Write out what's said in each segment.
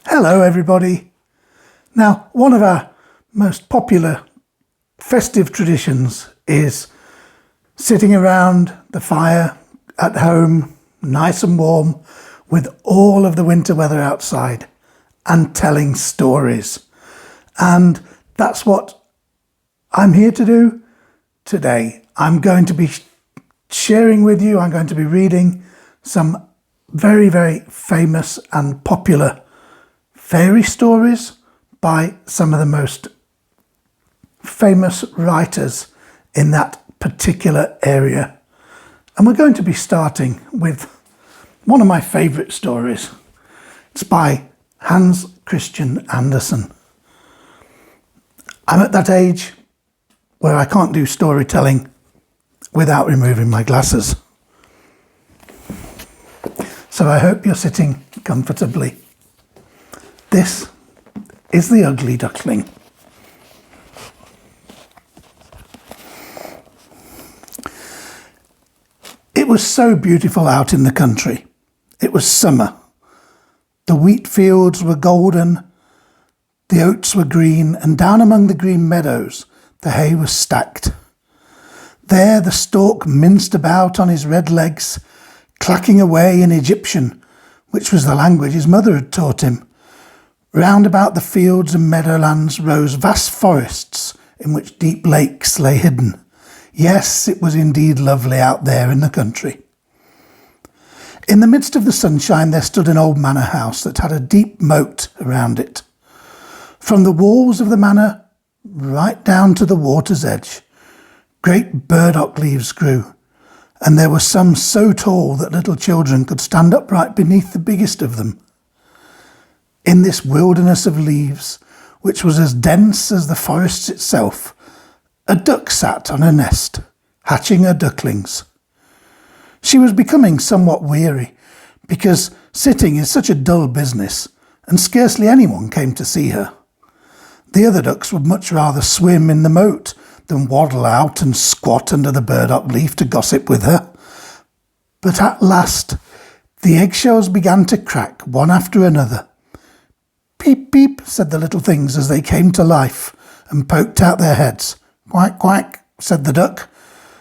Hello everybody. Now, one of our most popular festive traditions is sitting around the fire at home, nice and warm, with all of the winter weather outside and telling stories. And that's what I'm here to do today. I'm going to be sharing with you, I'm going to be reading some very, very famous and popular fairy stories by some of the most famous writers in that particular area. And we're going to be starting with one of my favourite stories. It's by Hans Christian Andersen. I'm at that age where I can't do storytelling without removing my glasses. So I hope you're sitting comfortably. This is The Ugly Duckling. It was so beautiful out in the country. It was summer. The wheat fields were golden, the oats were green, and down among the green meadows the hay was stacked. There the stork minced about on his red legs, clacking away in Egyptian, which was the language his mother had taught him. Round about the fields and meadowlands rose vast forests in which deep lakes lay hidden. Yes, it was indeed lovely out there in the country. In the midst of the sunshine there stood an old manor house that had a deep moat around it. From the walls of the manor right down to the water's edge, great burdock leaves grew, and there were some so tall that little children could stand upright beneath the biggest of them. In this wilderness of leaves, which was as dense as the forest itself, a duck sat on her nest, hatching her ducklings. She was becoming somewhat weary, because sitting is such a dull business, and scarcely anyone came to see her. The other ducks would much rather swim in the moat than waddle out and squat under the burdock leaf to gossip with her. But at last, the eggshells began to crack one after another. "Peep, peep," said the little things as they came to life and poked out their heads. "Quack, quack," said the duck,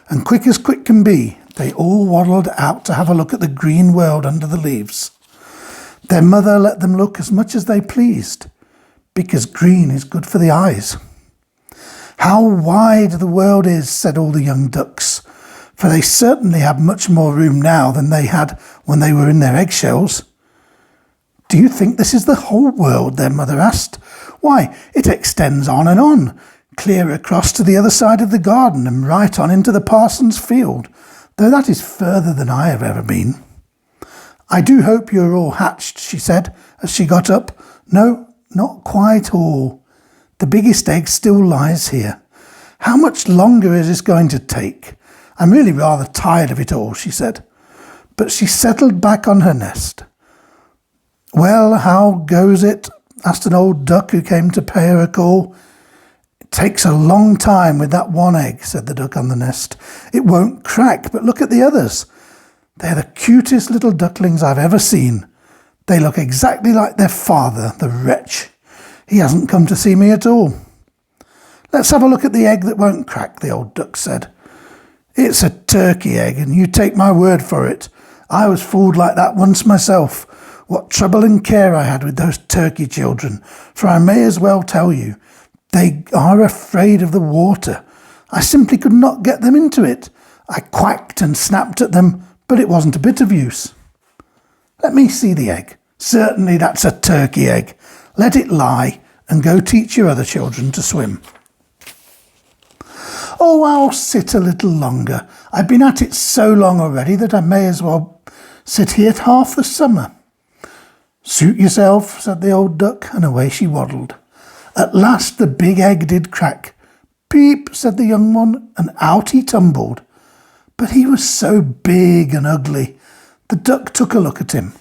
and quick as quick can be, they all waddled out to have a look at the green world under the leaves. Their mother let them look as much as they pleased, because green is good for the eyes. "How wide the world is," said all the young ducks, for they certainly had much more room now than they had when they were in their eggshells. "Do you think this is the whole world?" their mother asked. "Why, it extends on, clear across to the other side of the garden and right on into the parson's field, though that is further than I have ever been." "I do hope you are all hatched," she said as she got up. "No, not quite all. The biggest egg still lies here. How much longer is this going to take? I'm really rather tired of it all," she said. But she settled back on her nest. "Well, how goes it?" asked an old duck who came to pay her a call. "It takes a long time with that one egg," said the duck on the nest. "It won't crack, but look at the others. They're the cutest little ducklings I've ever seen. They look exactly like their father, the wretch. He hasn't come to see me at all." "Let's have a look at the egg that won't crack," the old duck said. "It's a turkey egg, and you take my word for it. I was fooled like that once myself. What trouble and care I had with those turkey children, for I may as well tell you, they are afraid of the water. I simply could not get them into it. I quacked and snapped at them, but it wasn't a bit of use." "Let me see the egg. Certainly that's a turkey egg. Let it lie and go teach your other children to swim." "Oh, I'll sit a little longer. I've been at it so long already that I may as well sit here half the summer." "Suit yourself," said the old duck, and away she waddled. At last the big egg did crack. "Peep," said the young one, and out he tumbled. But he was so big and ugly. The duck took a look at him.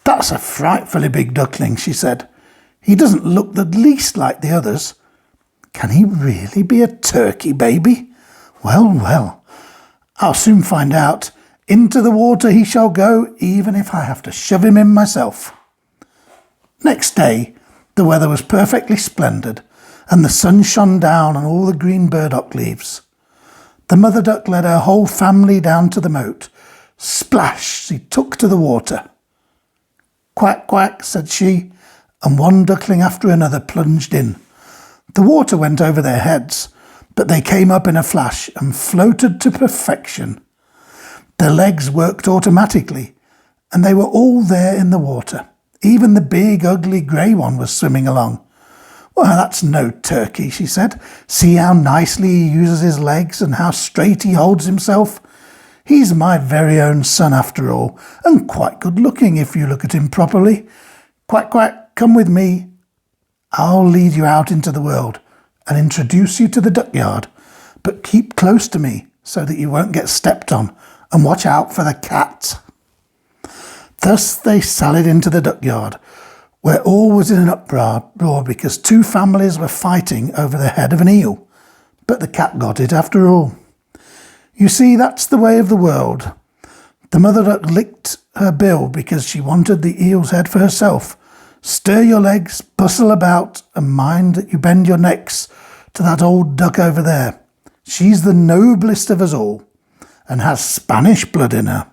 "That's a frightfully big duckling," she said. "He doesn't look the least like the others. Can he really be a turkey baby? Well, well, I'll soon find out. Into the water he shall go, even if I have to shove him in myself." Next day, the weather was perfectly splendid, and the sun shone down on all the green burdock leaves. The mother duck led her whole family down to the moat. Splash! She took to the water. Quack, quack, said she, and one duckling after another plunged in. The water went over their heads, but they came up in a flash and floated to perfection. Their legs worked automatically, and they were all there in the water. Even the big, ugly grey one was swimming along. "Well, that's no turkey," she said. "See how nicely he uses his legs and how straight he holds himself. He's my very own son after all, and quite good looking if you look at him properly. Quack, quack, come with me. I'll lead you out into the world and introduce you to the duckyard, but keep close to me so that you won't get stepped on, and watch out for the cat." Thus they sallied into the duckyard, where all was in an uproar because two families were fighting over the head of an eel. But the cat got it after all. You see, that's the way of the world. The mother duck licked her bill because she wanted the eel's head for herself. Stir your legs, bustle about, and mind that you bend your necks to that old duck over there. She's the noblest of us all, and has Spanish blood in her.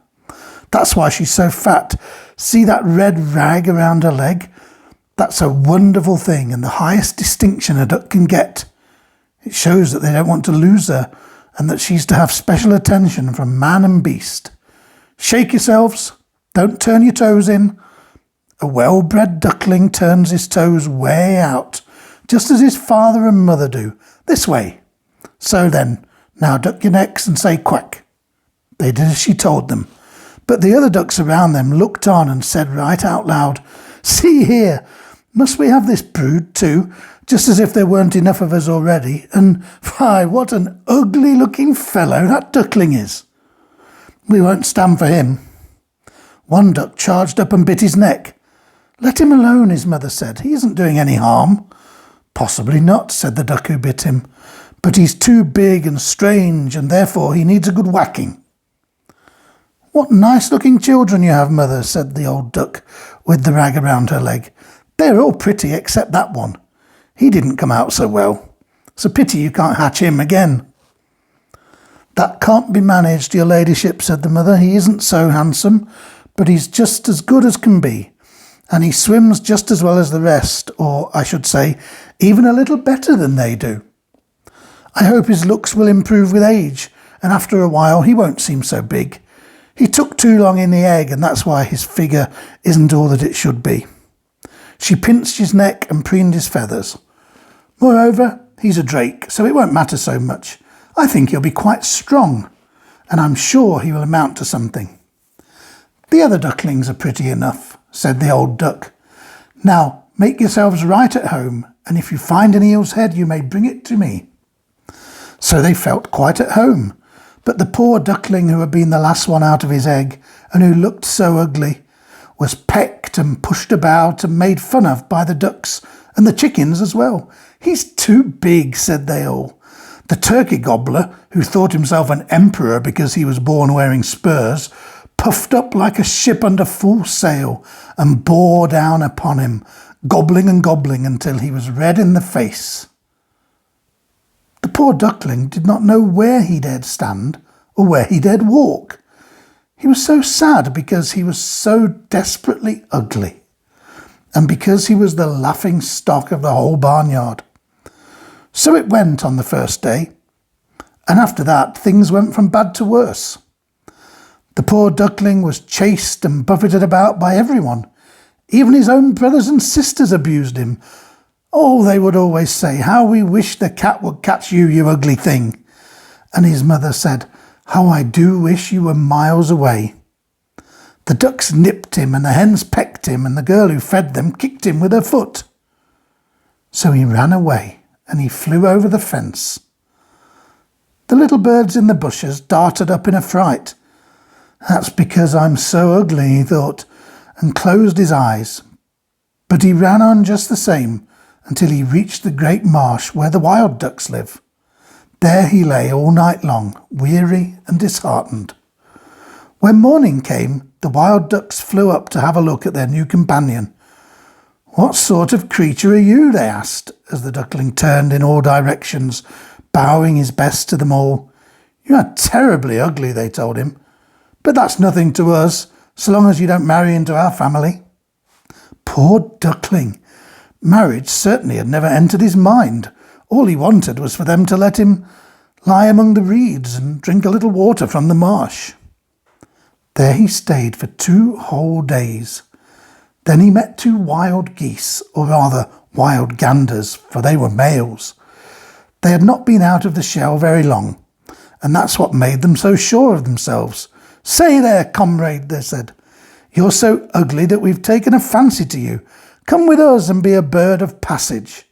That's why she's so fat. See that red rag around her leg? That's a wonderful thing and the highest distinction a duck can get. It shows that they don't want to lose her and that she's to have special attention from man and beast. Shake yourselves. Don't turn your toes in. A well-bred duckling turns his toes way out, just as his father and mother do. This way. So then, now duck your necks and say quack. They did as she told them. But the other ducks around them looked on and said right out loud, "See here, must we have this brood too? Just as if there weren't enough of us already. And why, what an ugly-looking fellow that duckling is. We won't stand for him." One duck charged up and bit his neck. "Let him alone," his mother said. "He isn't doing any harm." "Possibly not," said the duck who bit him. "But he's too big and strange, and therefore he needs a good whacking." "What nice-looking children you have, mother," said the old duck with the rag around her leg. "They're all pretty except that one. He didn't come out so well. It's a pity you can't hatch him again." "That can't be managed, your ladyship," said the mother. "He isn't so handsome, but he's just as good as can be, and he swims just as well as the rest, or, I should say, even a little better than they do. I hope his looks will improve with age, and after a while he won't seem so big. He took too long in the egg, and that's why his figure isn't all that it should be." She pinched his neck and preened his feathers. "Moreover, he's a drake, so it won't matter so much. I think he'll be quite strong, and I'm sure he will amount to something." "The other ducklings are pretty enough," said the old duck. "Now make yourselves right at home, and if you find an eel's head, you may bring it to me." So they felt quite at home. But the poor duckling who had been the last one out of his egg, and who looked so ugly, was pecked and pushed about and made fun of by the ducks and the chickens as well. "He's too big," said they all. The turkey gobbler, who thought himself an emperor because he was born wearing spurs, puffed up like a ship under full sail and bore down upon him, gobbling and gobbling until he was red in the face. The poor duckling did not know where he dared stand or where he dared walk. He was so sad because he was so desperately ugly, and because he was the laughing stock of the whole barnyard. So it went on the first day, and after that things went from bad to worse. The poor duckling was chased and buffeted about by everyone. Even his own brothers and sisters abused him. Oh, they would always say, "How we wish the cat would catch you, you ugly thing." And his mother said, "How I do wish you were miles away." The ducks nipped him, and the hens pecked him, and the girl who fed them kicked him with her foot. So he ran away, and he flew over the fence. The little birds in the bushes darted up in a fright. "That's because I'm so ugly," he thought, and closed his eyes. But he ran on just the same, until he reached the great marsh where the wild ducks live. There he lay all night long, weary and disheartened. When morning came, the wild ducks flew up to have a look at their new companion. "What sort of creature are you?" they asked, as the duckling turned in all directions, bowing his best to them all. "You are terribly ugly," they told him, "but that's nothing to us, so long as you don't marry into our family." Poor duckling! Marriage certainly had never entered his mind. All he wanted was for them to let him lie among the reeds and drink a little water from the marsh. There he stayed for 2 whole days. Then he met 2 wild geese, or rather wild ganders, for they were males. They had not been out of the shell very long, and that's what made them so sure of themselves. "Say there, comrade," they said, "you're so ugly that we've taken a fancy to you. Come with us and be a bird of passage."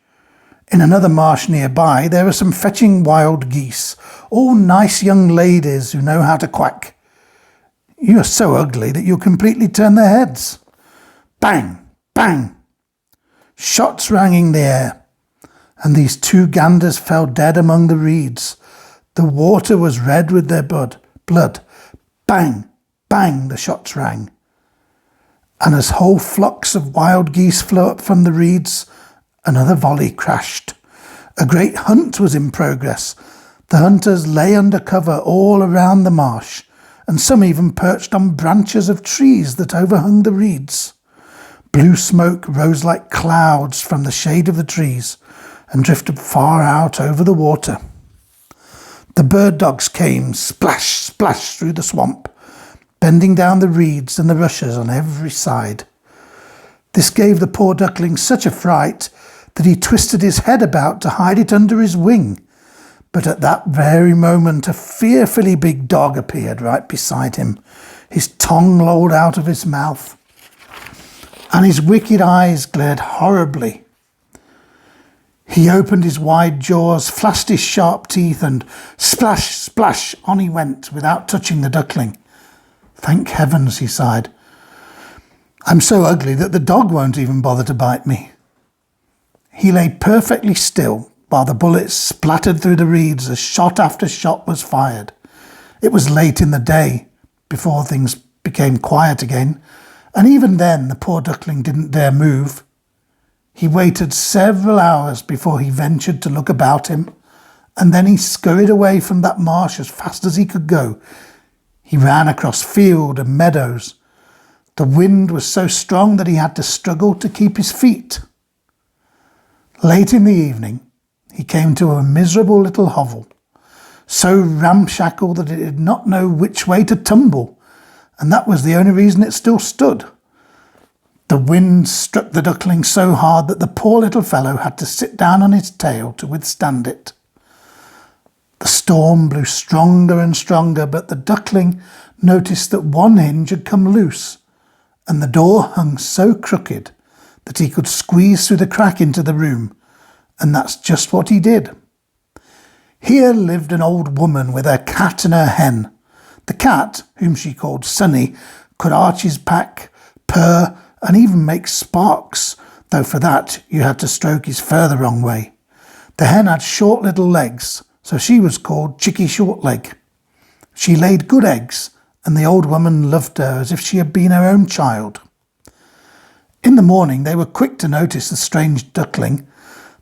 In another marsh nearby there are some fetching wild geese, all nice young ladies who know how to quack. "You are so ugly that you'll completely turn their heads." Bang! Bang! Shots rang in the air, and these 2 ganders fell dead among the reeds. The water was red with their blood. Bang! Bang! The shots rang. And as whole flocks of wild geese flew up from the reeds, another volley crashed. A great hunt was in progress. The hunters lay under cover all around the marsh, and some even perched on branches of trees that overhung the reeds. Blue smoke rose like clouds from the shade of the trees and drifted far out over the water. The bird dogs came splash, splash through the swamp, bending down the reeds and the rushes on every side. This gave the poor duckling such a fright that he twisted his head about to hide it under his wing. But at that very moment a fearfully big dog appeared right beside him. His tongue lolled out of his mouth, and his wicked eyes glared horribly. He opened his wide jaws, flashed his sharp teeth, and splash, splash, on he went without touching the duckling. "Thank heavens," he sighed. "I'm so ugly that the dog won't even bother to bite me." He lay perfectly still while the bullets splattered through the reeds as shot after shot was fired. It was late in the day before things became quiet again, and even then the poor duckling didn't dare move. He waited several hours before he ventured to look about him, and then he scurried away from that marsh as fast as he could go. He ran across field and meadows. The wind was so strong that he had to struggle to keep his feet. Late in the evening, he came to a miserable little hovel, so ramshackle that it did not know which way to tumble, and that was the only reason it still stood. The wind struck the duckling so hard that the poor little fellow had to sit down on his tail to withstand it. The storm blew stronger and stronger, but the duckling noticed that one hinge had come loose, and the door hung so crooked that he could squeeze through the crack into the room, and that's just what he did. Here lived an old woman with her cat and her hen. The cat, whom she called Sonny, could arch his back, purr, and even make sparks, though for that you had to stroke his fur the wrong way. The hen had short little legs, so she was called Chickie Shortleg. She laid good eggs, and the old woman loved her as if she had been her own child. In the morning they were quick to notice the strange duckling.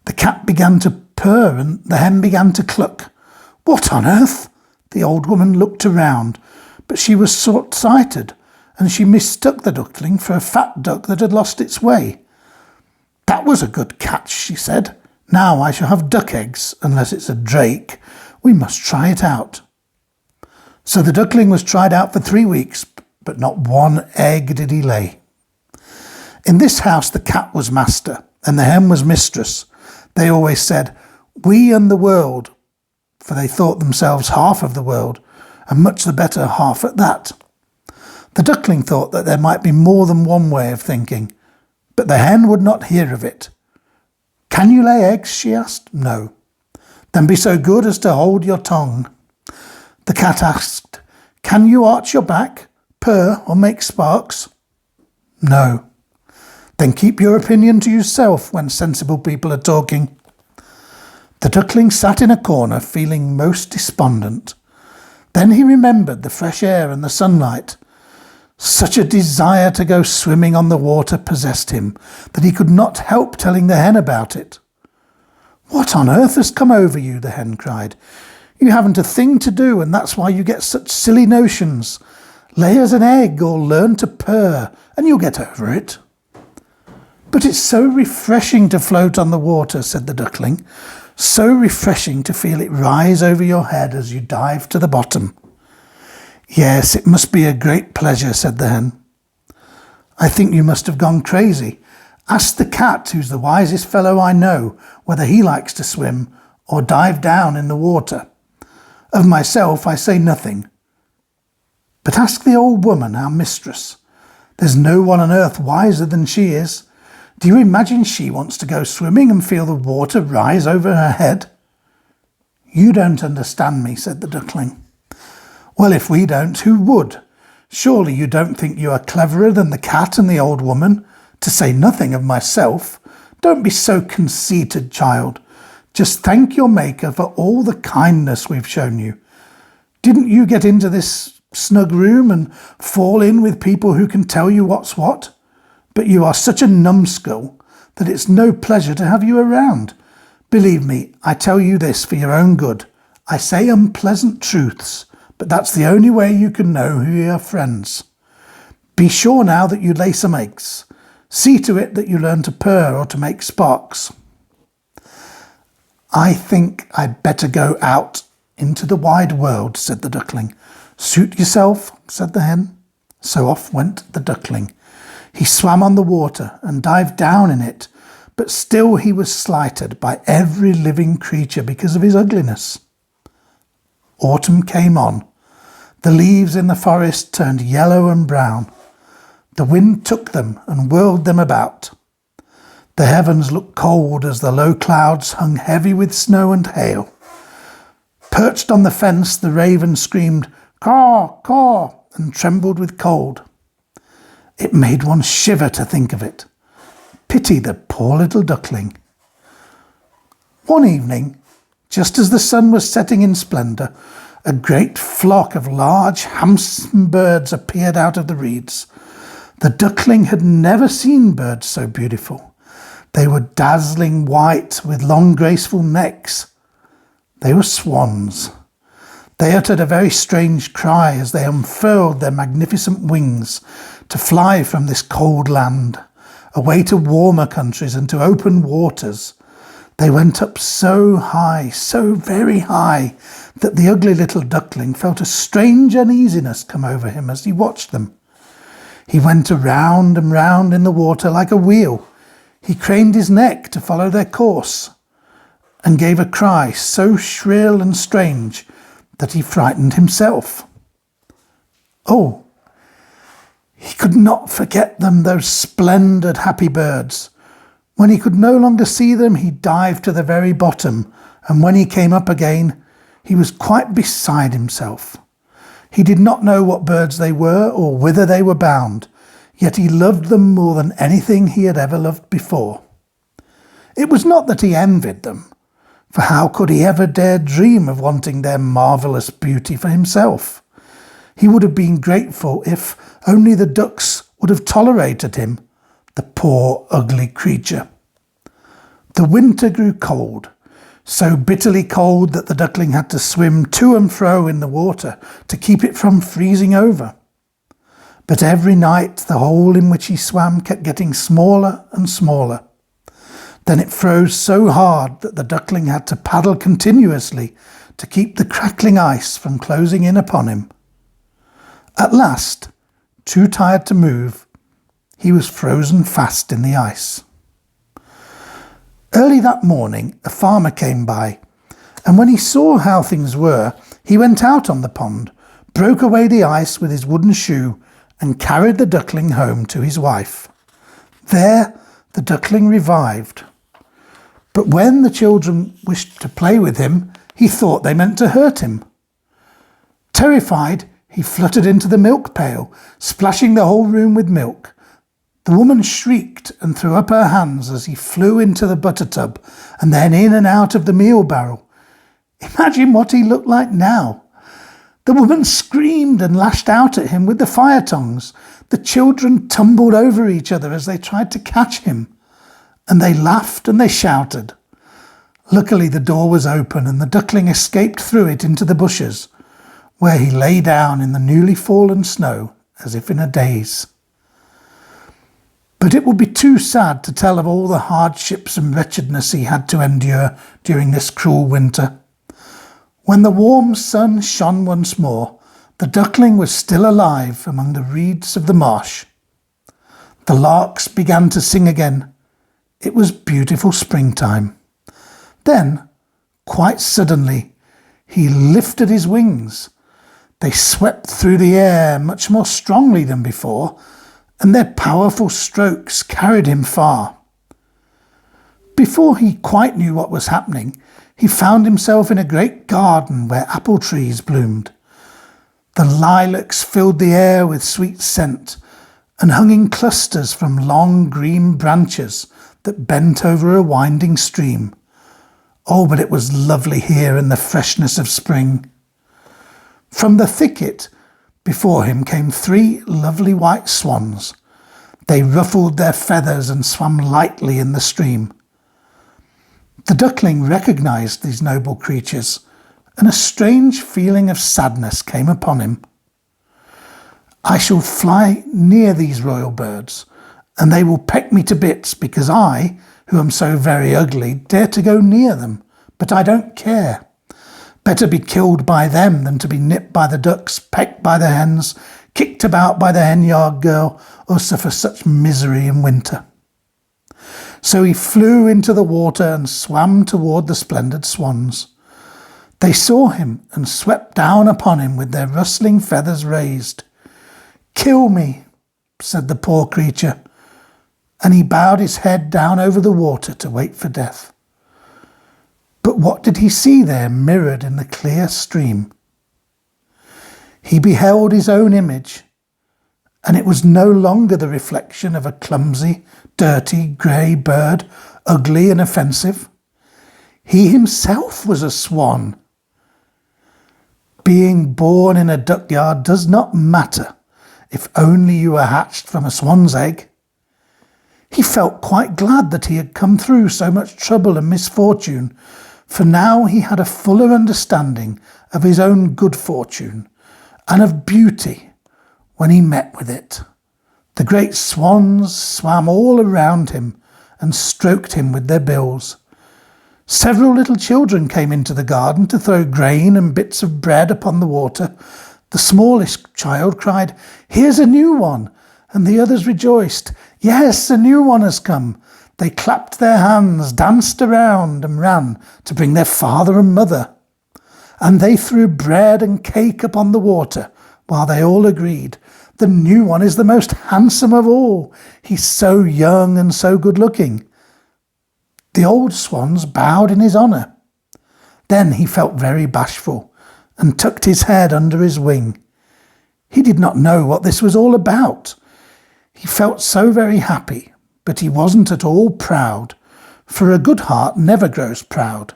The cat began to purr and the hen began to cluck. "What on earth?" The old woman looked around, but she was short-sighted, and she mistook the duckling for a fat duck that had lost its way. "That was a good catch," she said. "Now I shall have duck eggs, unless it's a drake. We must try it out." So the duckling was tried out for 3 weeks, but not one egg did he lay. In this house the cat was master, and the hen was mistress. They always said, "We and the world," for they thought themselves half of the world, and much the better half at that. The duckling thought that there might be more than one way of thinking, but the hen would not hear of it. "Can you lay eggs?" she asked. "No." "Then be so good as to hold your tongue." The cat asked, "Can you arch your back, purr, or make sparks?" "No." "Then keep your opinion to yourself when sensible people are talking." The duckling sat in a corner feeling most despondent. Then he remembered the fresh air and the sunlight. Such a desire to go swimming on the water possessed him that he could not help telling the hen about it. "What on earth has come over you?" the hen cried. "You haven't a thing to do, and that's why you get such silly notions. Lay us an egg or learn to purr, and you'll get over it." "But it's so refreshing to float on the water," said the duckling. "So refreshing to feel it rise over your head as you dive to the bottom." "Yes, it must be a great pleasure," said the hen. "I think you must have gone crazy. Ask the cat, who's the wisest fellow I know, whether he likes to swim or dive down in the water. Of myself, I say nothing. But ask the old woman, our mistress. There's no one on earth wiser than she is. Do you imagine she wants to go swimming and feel the water rise over her head?" "You don't understand me," said the duckling. "Well, if we don't, who would? Surely you don't think you are cleverer than the cat and the old woman, to say nothing of myself. Don't be so conceited, child. Just thank your Maker for all the kindness we've shown you. Didn't you get into this snug room and fall in with people who can tell you what's what? But you are such a numbskull that it's no pleasure to have you around. Believe me, I tell you this for your own good. I say unpleasant truths, but that's the only way you can know who are your friends. Be sure now that you lay some eggs. See to it that you learn to purr or to make sparks." "I think I'd better go out into the wide world," said the duckling. "Suit yourself," said the hen. So off went the duckling. He swam on the water and dived down in it, but still he was slighted by every living creature because of his ugliness. Autumn came on. The leaves in the forest turned yellow and brown. The wind took them and whirled them about. The heavens looked cold as the low clouds hung heavy with snow and hail. Perched on the fence, the raven screamed, "Caw, caw," and trembled with cold. It made one shiver to think of it. Pity the poor little duckling. One evening, just as the sun was setting in splendour, a great flock of large handsome birds appeared out of the reeds. The duckling had never seen birds so beautiful. They were dazzling white with long graceful necks. They were swans. They uttered a very strange cry as they unfurled their magnificent wings to fly from this cold land, away to warmer countries and to open waters. They went up so high, so very high, that the ugly little duckling felt a strange uneasiness come over him as he watched them. He went around and round in the water like a wheel. He craned his neck to follow their course and gave a cry so shrill and strange that he frightened himself. Oh, he could not forget them, those splendid happy birds. When he could no longer see them, he dived to the very bottom, and when he came up again, he was quite beside himself. He did not know what birds they were or whither they were bound, yet he loved them more than anything he had ever loved before. It was not that he envied them, for how could he ever dare dream of wanting their marvellous beauty for himself? He would have been grateful if only the ducks would have tolerated him, the poor ugly creature. The winter grew cold, so bitterly cold that the duckling had to swim to and fro in the water to keep it from freezing over. But every night the hole in which he swam kept getting smaller and smaller. Then it froze so hard that the duckling had to paddle continuously to keep the crackling ice from closing in upon him. At last, too tired to move, he was frozen fast in the ice. Early that morning, a farmer came by, and when he saw how things were, he went out on the pond, broke away the ice with his wooden shoe, and carried the duckling home to his wife. There, the duckling revived. But when the children wished to play with him, he thought they meant to hurt him. Terrified, he fluttered into the milk pail, splashing the whole room with milk. The woman shrieked and threw up her hands as he flew into the butter tub and then in and out of the meal barrel. Imagine what he looked like now. The woman screamed and lashed out at him with the fire tongs. The children tumbled over each other as they tried to catch him, and they laughed and they shouted. Luckily, the door was open and the duckling escaped through it into the bushes, where he lay down in the newly fallen snow as if in a daze. But it would be too sad to tell of all the hardships and wretchedness he had to endure during this cruel winter. When the warm sun shone once more, the duckling was still alive among the reeds of the marsh. The larks began to sing again. It was beautiful springtime. Then, quite suddenly, he lifted his wings. They swept through the air much more strongly than before, and their powerful strokes carried him far. Before he quite knew what was happening, he found himself in a great garden where apple trees bloomed. The lilacs filled the air with sweet scent and hung in clusters from long green branches that bent over a winding stream. Oh, but it was lovely here in the freshness of spring. From the thicket before him came 3 lovely white swans. They ruffled their feathers and swam lightly in the stream. The duckling recognized these noble creatures, and a strange feeling of sadness came upon him. I shall fly near these royal birds, and they will peck me to bits because I, who am so very ugly, dare to go near them, but I don't care. Better be killed by them than to be nipped by the ducks, pecked by the hens, kicked about by the hen-yard girl, or suffer such misery in winter. So he flew into the water and swam toward the splendid swans. They saw him and swept down upon him with their rustling feathers raised. "Kill me," said the poor creature, and he bowed his head down over the water to wait for death. But what did he see there mirrored in the clear stream? He beheld his own image, and it was no longer the reflection of a clumsy, dirty, grey bird, ugly and offensive. He himself was a swan. Being born in a duckyard does not matter if only you are hatched from a swan's egg. He felt quite glad that he had come through so much trouble and misfortune, for now he had a fuller understanding of his own good fortune and of beauty when he met with it. The great swans swam all around him and stroked him with their bills. Several little children came into the garden to throw grain and bits of bread upon the water. The smallest child cried, "Here's a new one," and the others rejoiced. "Yes, a new one has come." They clapped their hands, danced around and ran to bring their father and mother. And they threw bread and cake upon the water, while they all agreed, "The new one is the most handsome of all. He's so young and so good-looking." The old swans bowed in his honour. Then he felt very bashful and tucked his head under his wing. He did not know what this was all about. He felt so very happy, but he wasn't at all proud, for a good heart never grows proud.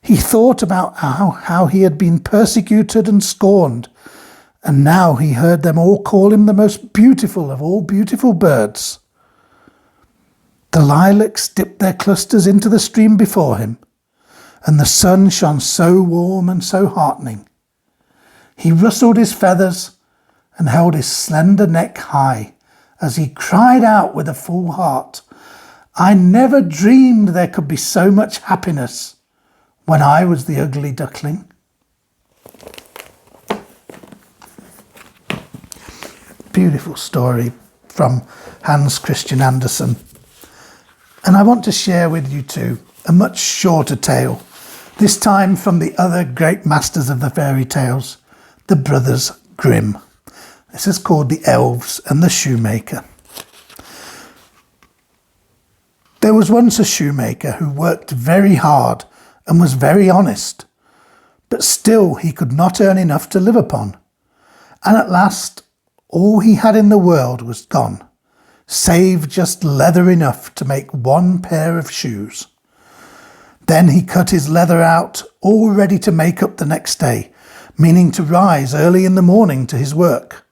He thought about how he had been persecuted and scorned, and now he heard them all call him the most beautiful of all beautiful birds. The lilacs dipped their clusters into the stream before him, and the sun shone so warm and so heartening. He rustled his feathers and held his slender neck high as he cried out with a full heart, "I never dreamed there could be so much happiness when I was the ugly duckling." Beautiful story from Hans Christian Andersen. And I want to share with you too a much shorter tale, this time from the other great masters of the fairy tales, the Brothers Grimm. This is called The Elves and the Shoemaker. There was once a shoemaker who worked very hard and was very honest, but still he could not earn enough to live upon. And at last, all he had in the world was gone, save just leather enough to make 1 pair of shoes. Then he cut his leather out, all ready to make up the next day, meaning to rise early in the morning to his work.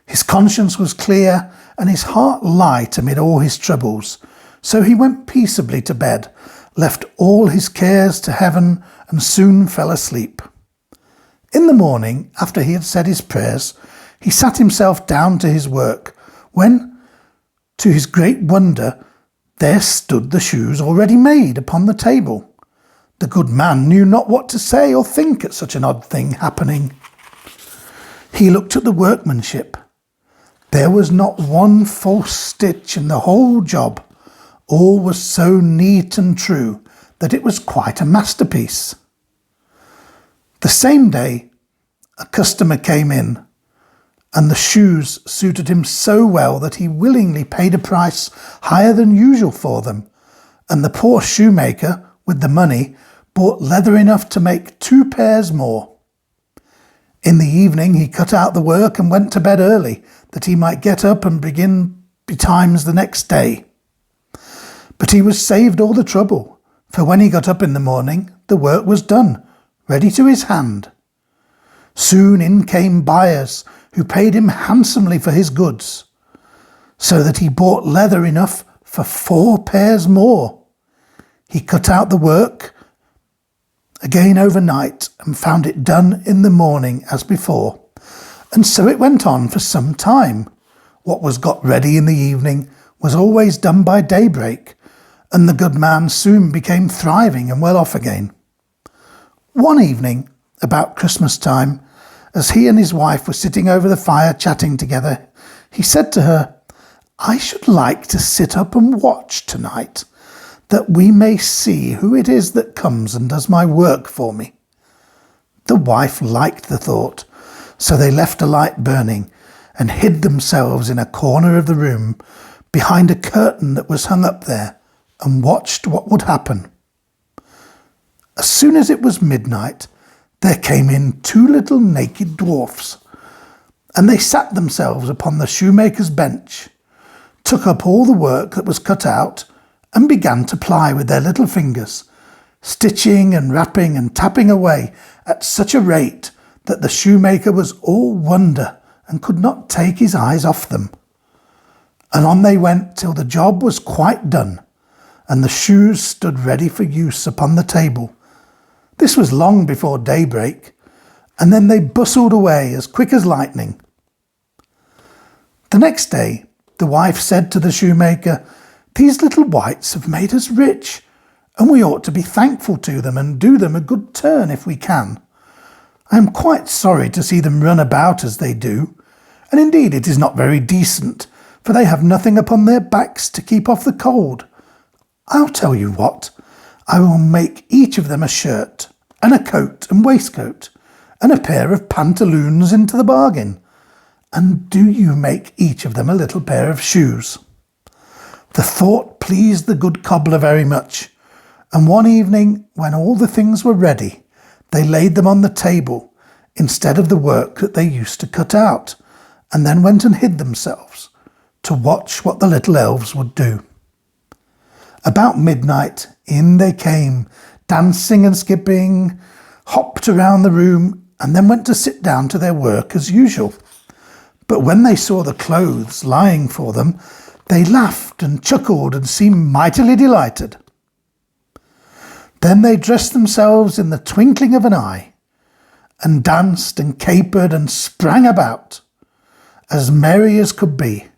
His conscience was clear and his heart light amid all his troubles. So he went peaceably to bed, left all his cares to heaven, and soon fell asleep. In the morning, after he had said his prayers, he sat himself down to his work, when, to his great wonder, there stood the shoes already made upon the table. The good man knew not what to say or think at such an odd thing happening. He looked at the workmanship. There was not one false stitch in the whole job. All was so neat and true that it was quite a masterpiece. The same day, a customer came in, and the shoes suited him so well that he willingly paid a price higher than usual for them, and the poor shoemaker, with the money, bought leather enough to make 2 pairs more. In the evening he cut out the work and went to bed early, that he might get up and begin betimes the next day. But he was saved all the trouble, for when he got up in the morning, the work was done, ready to his hand. Soon in came buyers, who paid him handsomely for his goods, so that he bought leather enough for 4 pairs more. He cut out the work again overnight and found it done in the morning as before, and so it went on for some time. What was got ready in the evening was always done by daybreak, and the good man soon became thriving and well off again. One evening, about Christmas time, as he and his wife were sitting over the fire chatting together, he said to her, "I should like to sit up and watch tonight, that we may see who it is that comes and does my work for me." The wife liked the thought, so they left a light burning and hid themselves in a corner of the room behind a curtain that was hung up there, and watched what would happen. As soon as it was midnight, there came in 2 little naked dwarfs, and they sat themselves upon the shoemaker's bench, took up all the work that was cut out, and began to ply with their little fingers, stitching and wrapping and tapping away at such a rate that the shoemaker was all wonder and could not take his eyes off them. And on they went till the job was quite done, and the shoes stood ready for use upon the table. This was long before daybreak, and then they bustled away as quick as lightning. The next day, the wife said to the shoemaker, "These little wights have made us rich, and we ought to be thankful to them and do them a good turn if we can. I am quite sorry to see them run about as they do, and indeed it is not very decent, for they have nothing upon their backs to keep off the cold. I'll tell you what, I will make each of them a shirt, and a coat and waistcoat, and a pair of pantaloons into the bargain, and do you make each of them a little pair of shoes." The thought pleased the good cobbler very much, and one evening, when all the things were ready, they laid them on the table instead of the work that they used to cut out, and then went and hid themselves to watch what the little elves would do. About midnight, in they came, dancing and skipping, hopped around the room, and then went to sit down to their work as usual. But when they saw the clothes lying for them, they laughed and chuckled and seemed mightily delighted. Then they dressed themselves in the twinkling of an eye, and danced and capered and sprang about, as merry as could be,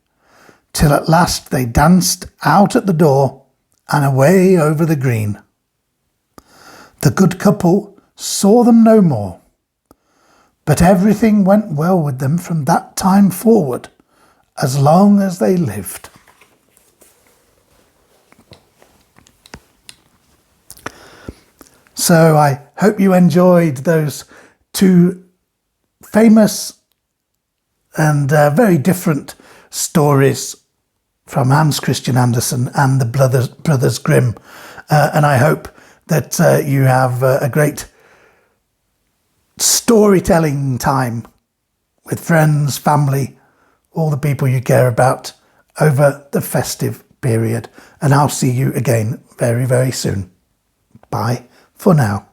till at last they danced out at the door and away over the green. The good couple saw them no more, but everything went well with them from that time forward, as long as they lived. So I hope you enjoyed those 2 famous and very different stories from Hans Christian Andersen and the Brothers Grimm. And I hope that you have a great storytelling time with friends, family, all the people you care about over the festive period. And I'll see you again very, very soon. Bye for now.